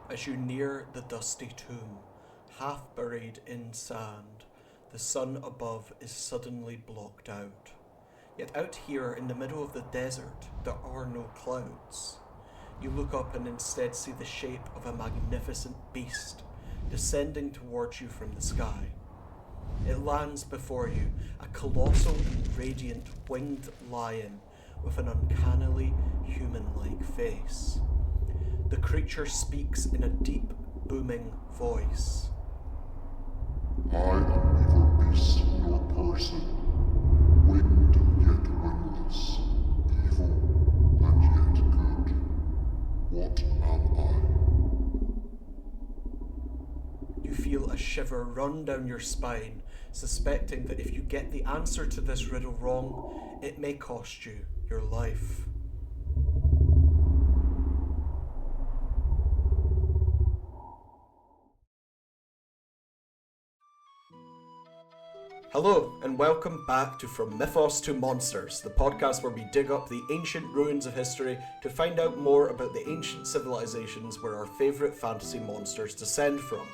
As you near the dusty tomb, half buried in sand, the sun above is suddenly blocked out. Yet out here in the middle of the desert, there are no clouds. You look up and instead see the shape of a magnificent beast descending towards you from the sky. It lands before you, a colossal and radiant winged lion with an uncannily human-like face. The creature speaks in a deep, booming voice. I am neither beast nor person, winged yet wingless, evil and yet good. What am I? You feel a shiver run down your spine, suspecting that if you get the answer to this riddle wrong, it may cost you your life. Hello, and welcome back to From Mythos to Monsters, the podcast where we dig up the ancient ruins of history to find out more about the ancient civilizations where our favourite fantasy monsters descend from.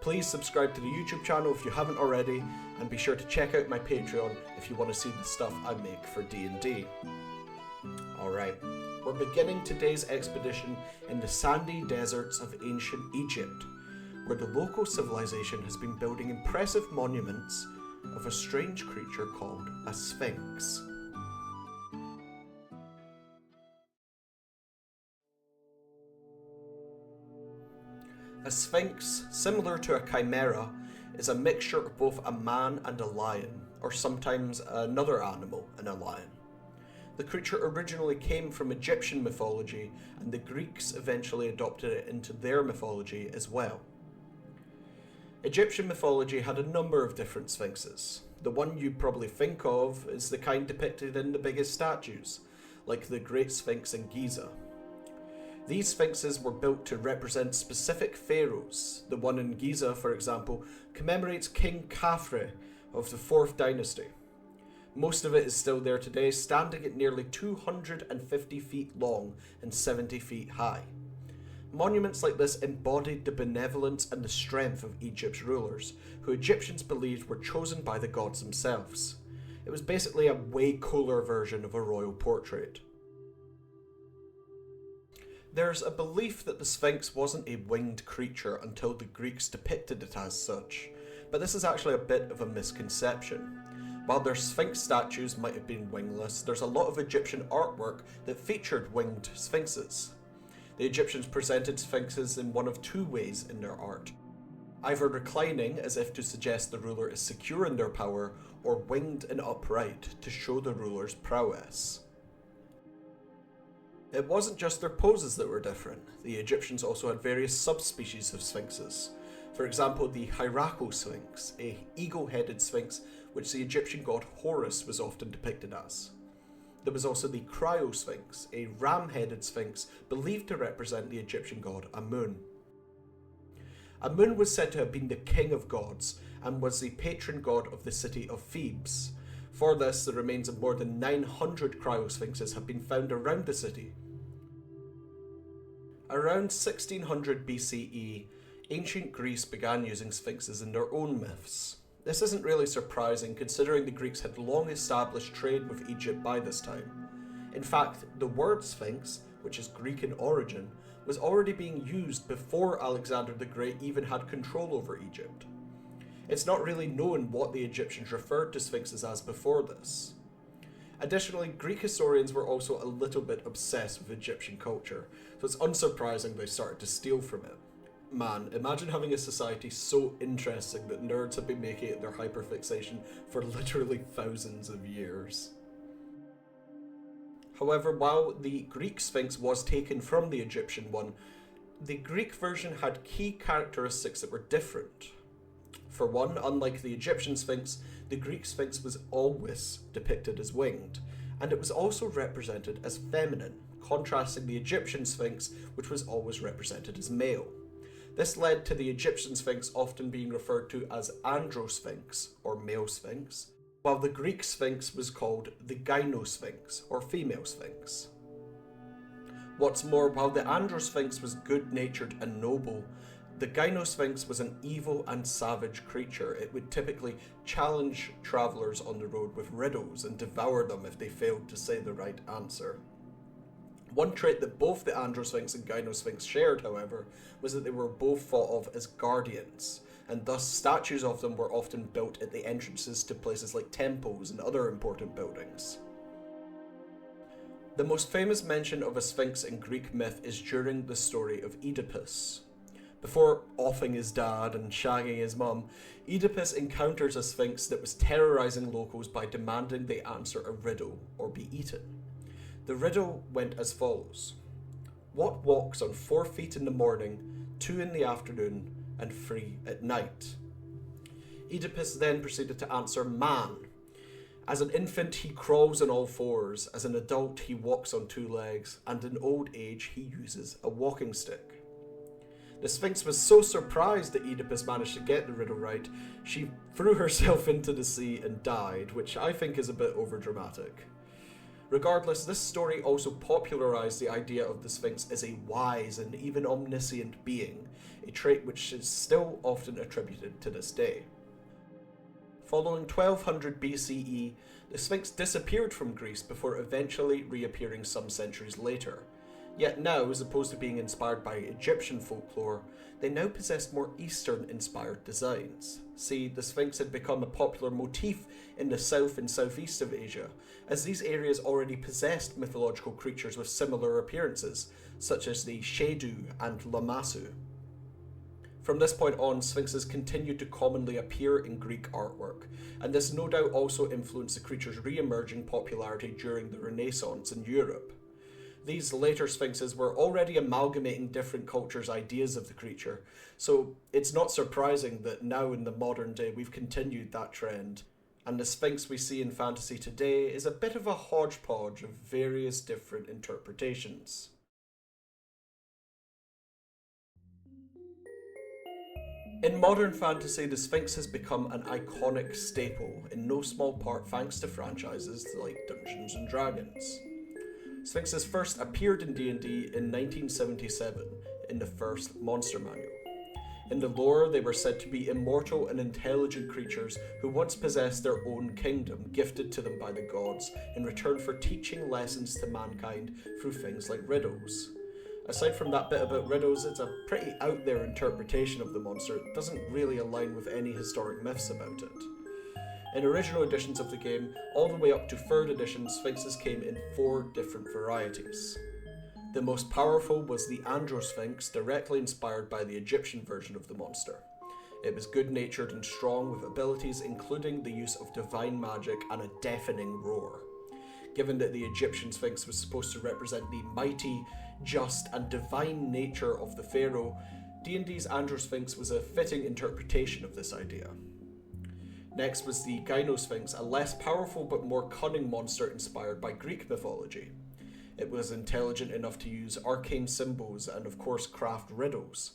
Please subscribe to the YouTube channel if you haven't already, and be sure to check out my Patreon if you want to see the stuff I make for D&D. Alright, we're beginning today's expedition in the sandy deserts of ancient Egypt, where the local civilization has been building impressive monuments of a strange creature called a Sphinx. A Sphinx, similar to a chimera, is a mixture of both a man and a lion, or sometimes another animal and a lion. The creature originally came from Egyptian mythology, and the Greeks eventually adopted it into their mythology as well. Egyptian mythology had a number of different sphinxes. The one you probably think of is the kind depicted in the biggest statues, like the Great Sphinx in Giza. These sphinxes were built to represent specific pharaohs. The one in Giza, for example, commemorates King Khafre of the 4th dynasty. Most of it is still there today, standing at nearly 250 feet long and 70 feet high. Monuments like this embodied the benevolence and the strength of Egypt's rulers, who Egyptians believed were chosen by the gods themselves. It was basically a way cooler version of a royal portrait. There's a belief that the Sphinx wasn't a winged creature until the Greeks depicted it as such, but this is actually a bit of a misconception. While their Sphinx statues might have been wingless, there's a lot of Egyptian artwork that featured winged sphinxes. The Egyptians presented sphinxes in one of two ways in their art. Either reclining, as if to suggest the ruler is secure in their power, or winged and upright, to show the ruler's prowess. It wasn't just their poses that were different. The Egyptians also had various subspecies of sphinxes. For example, the Hyraco Sphinx, a eagle-headed sphinx which the Egyptian god Horus was often depicted as. There was also the Cryo-Sphinx, a ram-headed sphinx believed to represent the Egyptian god Amun. Amun was said to have been the king of gods and was the patron god of the city of Thebes. For this, the remains of more than 900 Cryo-Sphinxes have been found around the city. Around 1600 BCE, ancient Greece began using sphinxes in their own myths. This isn't really surprising considering the Greeks had long established trade with Egypt by this time. In fact, the word Sphinx, which is Greek in origin, was already being used before Alexander the Great even had control over Egypt. It's not really known what the Egyptians referred to sphinxes as before this. Additionally, Greek historians were also a little bit obsessed with Egyptian culture, so it's unsurprising they started to steal from it. Man, imagine having a society so interesting that nerds have been making it their hyperfixation for literally thousands of years. However, while the Greek Sphinx was taken from the Egyptian one, the Greek version had key characteristics that were different. For one, unlike the Egyptian Sphinx, the Greek Sphinx was always depicted as winged, and it was also represented as feminine, contrasting the Egyptian Sphinx, which was always represented as male. This led to the Egyptian Sphinx often being referred to as Androsphinx, or male Sphinx, while the Greek Sphinx was called the Gynosphinx, or female Sphinx. What's more, while the Androsphinx was good-natured and noble, the Gynosphinx was an evil and savage creature. It would typically challenge travellers on the road with riddles and devour them if they failed to say the right answer. One trait that both the Androsphinx and Gynosphinx shared, however, was that they were both thought of as guardians, and thus statues of them were often built at the entrances to places like temples and other important buildings. The most famous mention of a sphinx in Greek myth is during the story of Oedipus. Before offing his dad and shagging his mum, Oedipus encounters a sphinx that was terrorizing locals by demanding they answer a riddle or be eaten. The riddle went as follows: what walks on 4 feet in the morning, 2 in the afternoon, and 3 at night? Oedipus then proceeded to answer man. As an infant he crawls on all 4s, as an adult he walks on 2 legs, and in old age he uses a walking stick. The Sphinx was so surprised that Oedipus managed to get the riddle right, she threw herself into the sea and died, which I think is a bit overdramatic. Regardless, this story also popularized the idea of the Sphinx as a wise and even omniscient being, a trait which is still often attributed to this day. Following 1200 BCE, the Sphinx disappeared from Greece before eventually reappearing some centuries later. Yet now, as opposed to being inspired by Egyptian folklore, they now possessed more Eastern-inspired designs. See, the Sphinx had become a popular motif in the south and southeast of Asia, as these areas already possessed mythological creatures with similar appearances, such as the Shedu and Lamassu. From this point on, sphinxes continued to commonly appear in Greek artwork, and this no doubt also influenced the creature's re-emerging popularity during the Renaissance in Europe. These later sphinxes were already amalgamating different cultures' ideas of the creature, so it's not surprising that now in the modern day we've continued that trend, and the sphinx we see in fantasy today is a bit of a hodgepodge of various different interpretations. In modern fantasy, the Sphinx has become an iconic staple, in no small part thanks to franchises like Dungeons & Dragons. Sphinxes first appeared in D&D in 1977 in the first Monster Manual. In the lore, they were said to be immortal and intelligent creatures who once possessed their own kingdom gifted to them by the gods in return for teaching lessons to mankind through things like riddles. Aside from that bit about riddles, it's a pretty out there interpretation of the monster. It doesn't really align with any historic myths about it. In original editions of the game, all the way up to 3rd edition, sphinxes came in 4 different varieties. The most powerful was the Androsphinx, directly inspired by the Egyptian version of the monster. It was good-natured and strong, with abilities including the use of divine magic and a deafening roar. Given that the Egyptian Sphinx was supposed to represent the mighty, just, and divine nature of the pharaoh, D&D's Androsphinx was a fitting interpretation of this idea. Next was the Gynosphinx, a less powerful but more cunning monster inspired by Greek mythology. It was intelligent enough to use arcane symbols and of course craft riddles,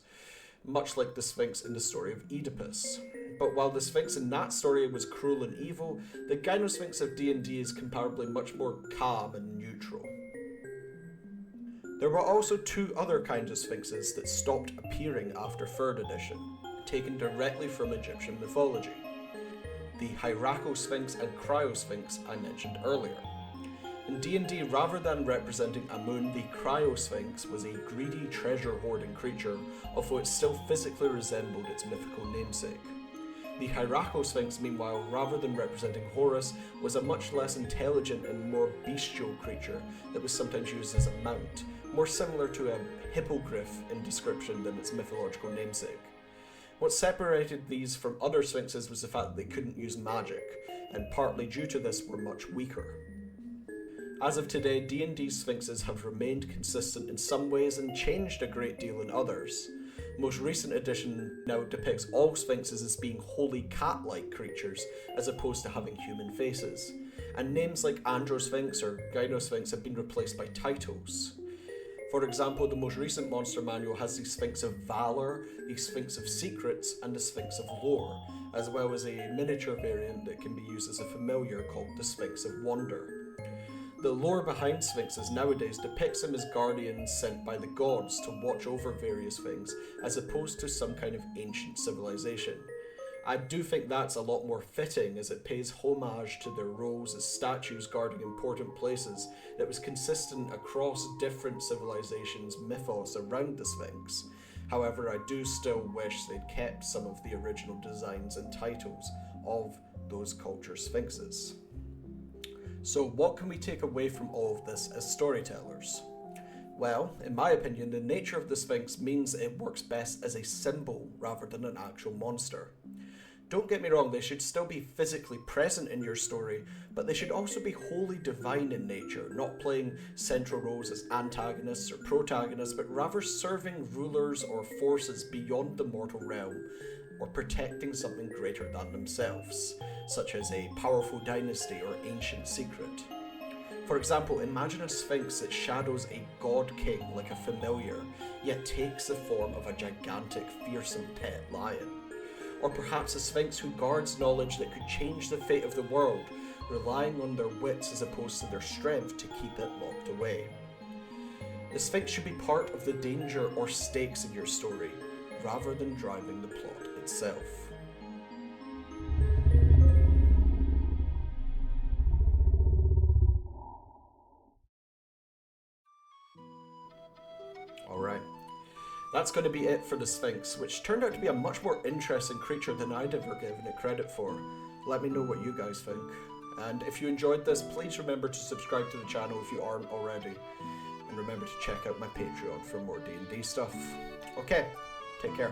much like the Sphinx in the story of Oedipus. But while the Sphinx in that story was cruel and evil, the Gynosphinx of D&D is comparably much more calm and neutral. There were also 2 other kinds of sphinxes that stopped appearing after 3rd edition, taken directly from Egyptian mythology. The Hieraco-Sphinx and Cryo-Sphinx I mentioned earlier. In D&D, rather than representing Amun, the Cryo-Sphinx was a greedy treasure-hoarding creature, although it still physically resembled its mythical namesake. The Hieraco-Sphinx, meanwhile, rather than representing Horus, was a much less intelligent and more bestial creature that was sometimes used as a mount, more similar to a hippogriff in description than its mythological namesake. What separated these from other sphinxes was the fact that they couldn't use magic, and partly due to this were much weaker. As of today, D&D sphinxes have remained consistent in some ways and changed a great deal in others. Most recent edition now depicts all sphinxes as being wholly cat-like creatures, as opposed to having human faces, and names like Androsphinx or Gynosphinx have been replaced by titles. For example, the most recent Monster Manual has the Sphinx of Valor, the Sphinx of Secrets, and the Sphinx of Lore, as well as a miniature variant that can be used as a familiar called the Sphinx of Wonder. The lore behind sphinxes nowadays depicts them as guardians sent by the gods to watch over various things, as opposed to some kind of ancient civilization. I do think that's a lot more fitting, as it pays homage to their roles as statues guarding important places that was consistent across different civilizations' mythos around the Sphinx. However, I do still wish they'd kept some of the original designs and titles of those culture sphinxes. So what can we take away from all of this as storytellers? Well, in my opinion, the nature of the Sphinx means it works best as a symbol rather than an actual monster. Don't get me wrong, they should still be physically present in your story, but they should also be wholly divine in nature, not playing central roles as antagonists or protagonists, but rather serving rulers or forces beyond the mortal realm, or protecting something greater than themselves, such as a powerful dynasty or ancient secret. For example, imagine a sphinx that shadows a god king like a familiar, yet takes the form of a gigantic, fearsome pet lion. Or perhaps a sphinx who guards knowledge that could change the fate of the world, relying on their wits as opposed to their strength to keep it locked away. The sphinx should be part of the danger or stakes in your story, rather than driving the plot itself. Alright. That's going to be it for the Sphinx, which turned out to be a much more interesting creature than I'd ever given it credit for. Let me know what you guys think. And if you enjoyed this, please remember to subscribe to the channel if you aren't already. And remember to check out my Patreon for more D&D stuff. Okay, take care.